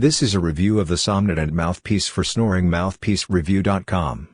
This is a review of the SomnoDent mouthpiece for SnoringMouthpieceReview.com.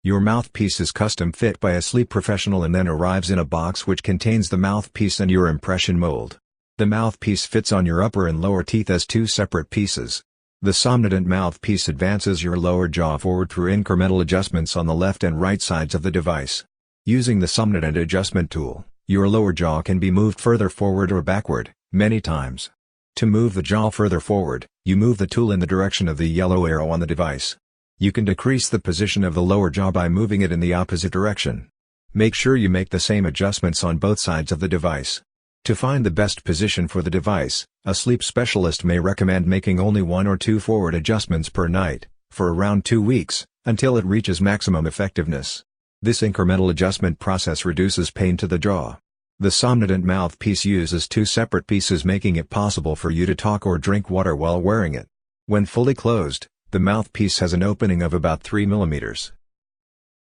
Your mouthpiece is custom fit by a sleep professional and then arrives in a box which contains the mouthpiece and your impression mold. The mouthpiece fits on your upper and lower teeth as two separate pieces. The SomnoDent mouthpiece advances your lower jaw forward through incremental adjustments on the left and right sides of the device. Using the SomnoDent adjustment tool, your lower jaw can be moved further forward or backward, many times. To move the jaw further forward, you move the tool in the direction of the yellow arrow on the device. You can decrease the position of the lower jaw by moving it in the opposite direction. Make sure you make the same adjustments on both sides of the device. To find the best position for the device, a sleep specialist may recommend making only 1 or 2 forward adjustments per night, for around 2 weeks, until it reaches maximum effectiveness. This incremental adjustment process reduces pain to the jaw. The SomnoDent mouthpiece uses 2 separate pieces, making it possible for you to talk or drink water while wearing it. When fully closed, the mouthpiece has an opening of about 3 mm.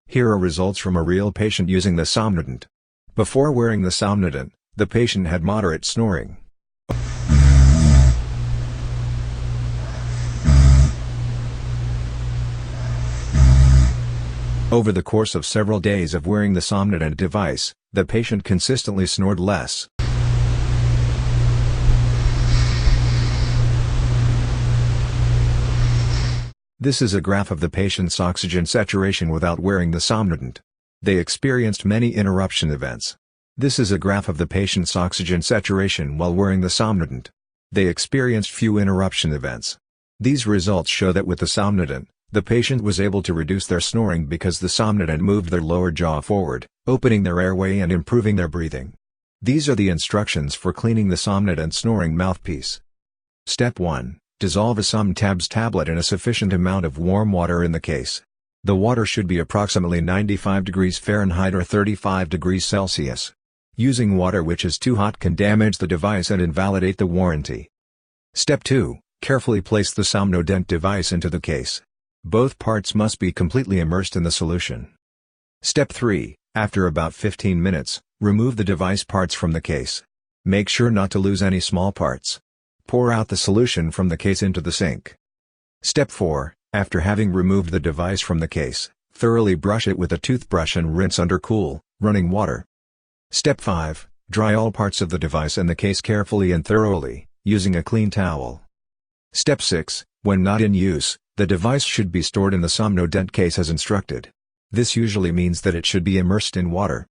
Here are results from a real patient using the SomnoDent. Before wearing the SomnoDent, the patient had moderate snoring. Over the course of several days of wearing the SomnoDent device, the patient consistently snored less. This is a graph of the patient's oxygen saturation without wearing the SomnoDent. They experienced many interruption events. This is a graph of the patient's oxygen saturation while wearing the SomnoDent. They experienced few interruption events. These results show that with the SomnoDent, the patient was able to reduce their snoring because the SomnoDent moved their lower jaw forward, opening their airway and improving their breathing. These are the instructions for cleaning the SomnoDent snoring mouthpiece. Step 1. Dissolve a Somn Tabs tablet in a sufficient amount of warm water in the case. The water should be approximately 95 degrees Fahrenheit or 35 degrees Celsius. Using water which is too hot can damage the device and invalidate the warranty. Step 2. Carefully place the SomnoDent device into the case. Both parts must be completely immersed in the solution. Step 3. After about 15 minutes, remove the device parts from the case. Make sure not to lose any small parts. Pour out the solution from the case into the sink. Step 4. After having removed the device from the case, thoroughly brush it with a toothbrush and rinse under cool, running water. Step 5. Dry all parts of the device and the case carefully and thoroughly, using a clean towel. Step 6. When not in use, the device should be stored in the SomnoDent case as instructed. This usually means that it should be immersed in water.